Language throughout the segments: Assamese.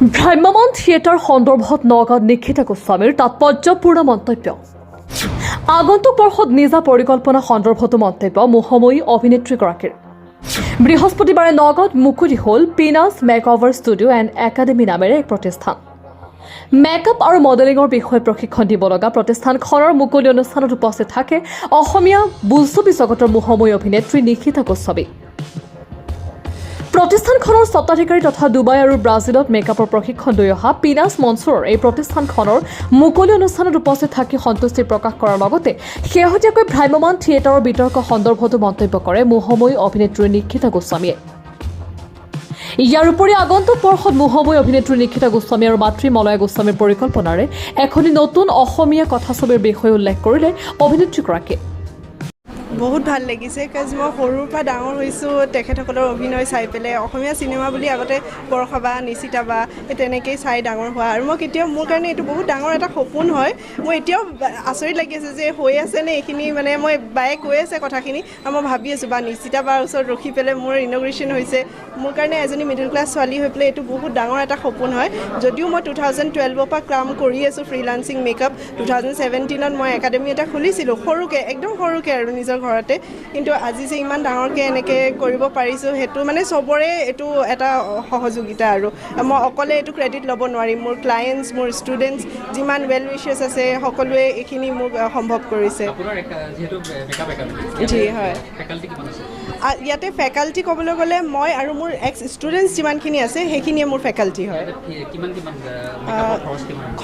ভ্ৰাম্যমাণ থিয়েটাৰ সন্দৰ্ভত নগাঁৱত নিশিতা গোস্বামীৰ তাৎপৰ্যপূৰ্ণ মন্তব্য। আগন্তুক বৰ্ষত নিজা পৰিকল্পনা সন্দৰ্ভতো মন্তব্য মোহময়ী অভিনেত্ৰীগৰাকীৰ। বৃহস্পতিবাৰে নগাঁৱত মুকলি হ'ল পিনাছ মেকঅভাৰ ষ্টুডিঅ' এণ্ড একাডেমী নামেৰে এক প্ৰতিষ্ঠান। মেকআপ আৰু মডেলিঙৰ বিষয়ে প্ৰশিক্ষণ দিব লগা প্ৰতিষ্ঠানখনৰ মুকলি অনুষ্ঠানত উপস্থিত থাকে অসমীয়া বোলছবি জগতৰ মোহময়ী অভিনেত্ৰী নিশিতা গোস্বামী। প্ৰতিষ্ঠানখনৰ স্বত্বাধিকাৰী তথা ডুবাই আৰু ব্ৰাজিলত মেকআপৰ প্ৰশিক্ষণ লৈ অহা পিনাছ মনছুৰৰ এই প্ৰতিষ্ঠানখনৰ মুকলি অনুষ্ঠানত উপস্থিত থাকি সন্তুষ্টি প্ৰকাশ কৰাৰ লগতে শেহতীয়াকৈ ভ্ৰাম্যমাণ থিয়েটাৰৰ বিতৰ্ক সন্দৰ্ভতো মন্তব্য কৰে মোহময়ী অভিনেত্ৰী নিশিতা গোস্বামীয়ে। ইয়াৰ উপৰি আগন্তুক বৰ্ষত মোহময়ী অভিনেত্ৰী নিশিতা গোস্বামী আৰু মাতৃ মলয়া গোস্বামীৰ পৰিকল্পনাৰে এখনি নতুন অসমীয়া কথাছবিৰ বিষয়ে উল্লেখ কৰিলে অভিনেত্ৰীগৰাকীয়ে। বহুত ভাল লাগিছে কাজ মই সৰুৰ পৰা ডাঙৰ হৈছোঁ তেখেতসকলৰ অভিনয় চাই পেলাই। অসমীয়া চিনেমা বুলি আগতে বৰষা বা নিশিতা বা তেনেকেই চাই ডাঙৰ হোৱা, আৰু মই কেতিয়াও মোৰ কাৰণে এইটো বহুত ডাঙৰ এটা সপোন হয়। মই এতিয়াও আচৰিত লাগি আছে যে হৈ আছেনে এইখিনি, মানে মই বায়ে কৈ আছে কথাখিনি আৰু মই ভাবি আছোঁ বা নিশিতা বাৰ ওচৰত ৰখি পেলাই মোৰ ইনগ্ৰেশ্যন হৈছে। মোৰ কাৰণে এজনী মিডল ক্লাছ ছোৱালী হৈ পেলাই এইটো বহুত ডাঙৰ এটা সপোন হয়। যদিও মই 2012 পৰা কাম কৰি আছোঁ ফ্ৰীলান্সিং মেকআপ, 2017ত মই একাডেমি এটা খুলিছিলোঁ সৰুকৈ, একদম সৰুকৈ আৰু নিজৰ ঘৰতে, কিন্তু আজি যে ইমান ডাঙৰকৈ এনেকৈ কৰিব পাৰিছোঁ সেইটো মানে চবৰে এইটো এটা সহযোগিতা। আৰু মই অকলে এইটো ক্ৰেডিট ল'ব নোৱাৰিম। মোৰ ক্লায়েণ্টছ, মোৰ ষ্টুডেণ্টছ, যিমান ৱেল উইচাৰ্ছ আছে সকলোৱে এইখিনি মোক সম্ভৱ কৰিছে। জি হয়, ইয়াতে ফেকাল্টি ক'বলৈ গ'লে মই আৰু মোৰ এক্স ষ্টুডেণ্টছ যিমানখিনি আছে সেইখিনিয়ে মোৰ ফেকাল্টি হয়।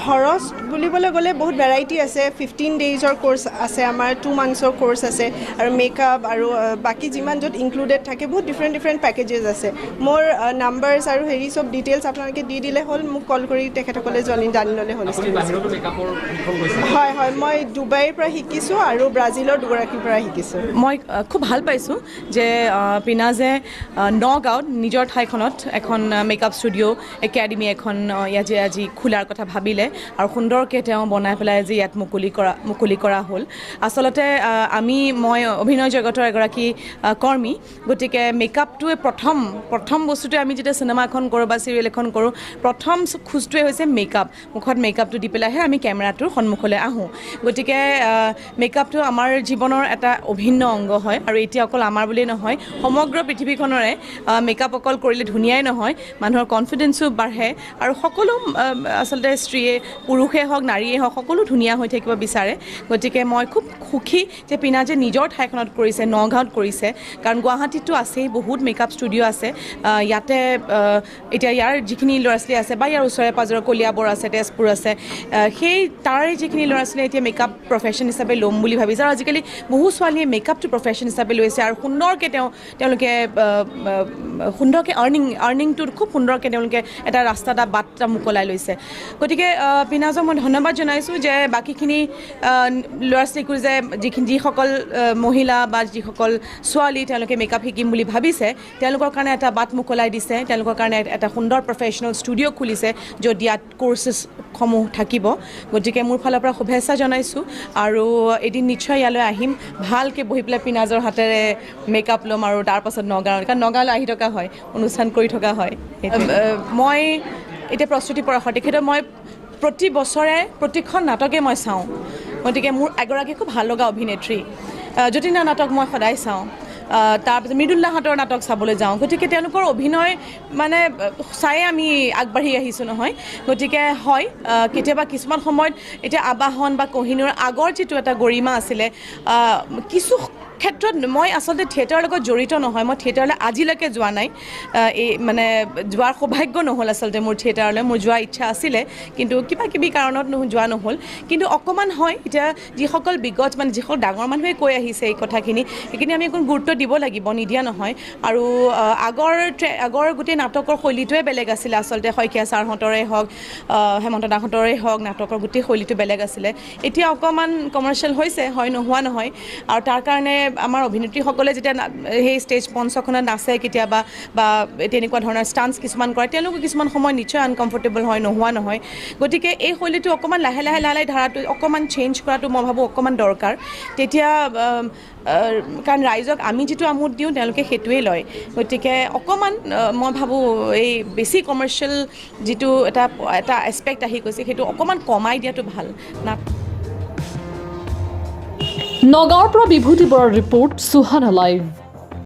খৰচ বুলিবলৈ গ'লে বহুত ভেৰাইটি আছে। 15 ডেইজৰ কোৰ্চ আছে আমাৰ, 2 মান্থছৰ কোৰ্চ আছে, আৰু মেকআপ আৰু বাকী যিমান য'ত ইনক্লুডেড থাকে বহুত ডিফাৰেণ্ট পেকেজেছ আছে। মোৰ নাম্বাৰছ আৰু হেৰি চব ডিটেইলছ আপোনালোকে দি দিলে হ'ল, মোক কল কৰি তেখেতসকলে জানি ল'লে হ'ল। হয় হয়, মই ডুবাইৰ পৰা শিকিছোঁ আৰু ব্ৰাজিলৰ দুগৰাকীৰ পৰা শিকিছোঁ। মই খুব ভাল পাইছোঁ যে পিনাজে নগাঁৱত নিজৰ ঠাইখনত এখন মেকআপ ষ্টুডিঅ' একাডেমি এখন ইয়াত আজি খোলাৰ কথা ভাবিলে আৰু সুন্দৰকৈ তেওঁ বনাই পেলাই আজি ইয়াত মুকলি কৰা হ'ল। আচলতে মই অভিনয় জগতৰ এগৰাকী কৰ্মী, গতিকে মেকআপটোৱে প্ৰথম বস্তুটোৱে আমি যেতিয়া চিনেমা এখন কৰোঁ বা চিৰিয়েল এখন কৰোঁ, প্ৰথম খোজটোৱে হৈছে মেকআপ। মুখত মেকআপটো দি পেলাইহে আমি কেমেৰাটোৰ সন্মুখলৈ আহোঁ। গতিকে মেকআপটো আমাৰ জীৱনৰ এটা অভিন্ন অংগ হয়, আৰু এতিয়া অকল আমাৰ বুলিয়েই নহয়, সমগ্ৰ পৃথিৱীখনৰে মেকআপ অকল কৰিলে ধুনীয়াই নহয়, মানুহৰ কনফিডেন্সো বাঢ়ে আৰু সকলো আচলতে স্ত্ৰীয়ে, পুৰুষেই হওক নাৰীয়েই হওক, সকলো ধুনীয়া হৈ থাকিব বিচাৰে। গতিকে মই খুব সুখী যে পিনাজে নিজৰ ঠাইখনত কৰিছে, নগাঁৱত কৰিছে, কাৰণ গুৱাহাটীততো আছেই বহুত মেকআপ ষ্টুডিঅ' আছে। ইয়াতে এতিয়া ইয়াৰ যিখিনি ল'ৰা ছোৱালী আছে বা ইয়াৰ ওচৰে পাঁজৰে কলিয়াবৰ আছে, তেজপুৰ আছে, সেই তাৰে যিখিনি ল'ৰা ছোৱালীয়ে এতিয়া মেকআপ প্ৰফেশ্যন হিচাপে ল'ম বুলি ভাবিছে, আৰু আজিকালি বহু ছোৱালীয়ে মেকআপটো প্ৰফেশ্যন হিচাপে লৈছে, আৰু সুন্দৰকৈ তেওঁলোকে সুন্দৰকৈ আৰ্নিংটো খুব সুন্দৰকৈ তেওঁলোকে এটা ৰাস্তা এটা বাট এটা মোকলাই লৈছে। গতিকে পিনাজক মই ধন্যবাদ জনাইছোঁ যে বাকীখিনি ল'ৰা ছোৱালীকো যে যিসকল মহিলা বা যিসকল ছোৱালী তেওঁলোকে মেকআপ শিকিম বুলি ভাবিছে, তেওঁলোকৰ কাৰণে এটা বাট মোকলাই দিছে, তেওঁলোকৰ কাৰণে এটা সুন্দৰ প্ৰফেশ্যনেল ষ্টুডিঅ' খুলিছে য'ত ইয়াত কোৰ্চেছসমূহ থাকিব। গতিকে মোৰ ফালৰ পৰা শুভেচ্ছা জনাইছোঁ, আৰু এদিন নিশ্চয় ইয়ালৈ আহিম, ভালকৈ বহি পেলাই পিনাজৰ হাতেৰে মেকআপ ল'ম, আৰু তাৰপাছত নগাঁৱত, কাৰণ নগাঁৱলৈ আহি থকা হয়, অনুষ্ঠান কৰি থকা হয়। মই এতিয়া প্ৰস্তুতি পৰাশৰ তেখেতৰ মই প্ৰতি বছৰে প্ৰতিখন নাটকে মই চাওঁ। গতিকে মোৰ এগৰাকী খুব ভাল লগা অভিনেত্ৰী। যতীন্দ্ৰ নাটক মই সদায় চাওঁ, তাৰপিছত মৃদুল্লাহঁতৰ নাটক চাবলৈ যাওঁ। গতিকে তেওঁলোকৰ অভিনয় মানে চায়ে আমি আগবাঢ়ি আহিছোঁ নহয়। গতিকে হয়, কেতিয়াবা কিছুমান সময়ত এতিয়া আবাহন বা কহিনুৰ আগৰ যিটো এটা গৰিমা আছিলে, কিছু ক্ষেত্ৰত মই আচলতে থিয়েটাৰৰ লগত জড়িত নহয়, মই থিয়েটাৰলৈ আজিলৈকে যোৱা নাই, মানে যোৱাৰ সৌভাগ্য নহ'ল আচলতে মোৰ থিয়েটাৰলৈ। মোৰ যোৱাৰ ইচ্ছা আছিলে, কিন্তু কিবা কিবি কাৰণত যোৱা নহ'ল। কিন্তু অকণমান হয়, এতিয়া যিসকল বিগত মানে যিসকল ডাঙৰ মানুহে কৈ আহিছে এই কথাখিনি, সেইখিনি আমি অকণ গুৰুত্ব দিব লাগিব, নিদিয়া নহয়। আৰু আগৰ গোটেই নাটকৰ শৈলীটোৱে বেলেগ আছিলে আচলতে, শইকীয়া ছাৰহঁতৰে হওক, হেমন্ত দাহঁতৰে হওক, নাটকৰ গোটেই শৈলীটো বেলেগ আছিলে। এতিয়া অকণমান কমাৰ্চিয়েল হৈছে, হয়, নোহোৱা নহয়, আৰু তাৰ কাৰণে আমাৰ অভিনেত্ৰীসকলে যেতিয়া সেই ষ্টেজ মঞ্চখনত নাচে কেতিয়াবা বা তেনেকুৱা ধৰণৰ ষ্টান্স কিছুমান কৰে তেওঁলোকো কিছুমান সময় নিশ্চয় আনকমফৰ্টেবল হয় নোহোৱা নহয় গতিকে এই শৈলীটো অকণমান লাহে লাহে ধাৰাটো অকণমান চেঞ্জ কৰাটো মই ভাবোঁ অকণমান দৰকাৰ তেতিয়া কাৰণ ৰাইজক আমি যিটো আমোদ দিওঁ তেওঁলোকে সেইটোৱেই লয় গতিকে অকণমান মই ভাবোঁ এই বেছি কমাৰ্চিয়েল যিটো এটা এছপেক্ট আহি গৈছে সেইটো অকণমান কমাই দিয়াটো ভাল না নগাঁৱৰ পৰা বিভূতি বৰাৰ ৰিপৰ্ট সুহানা লাইভ।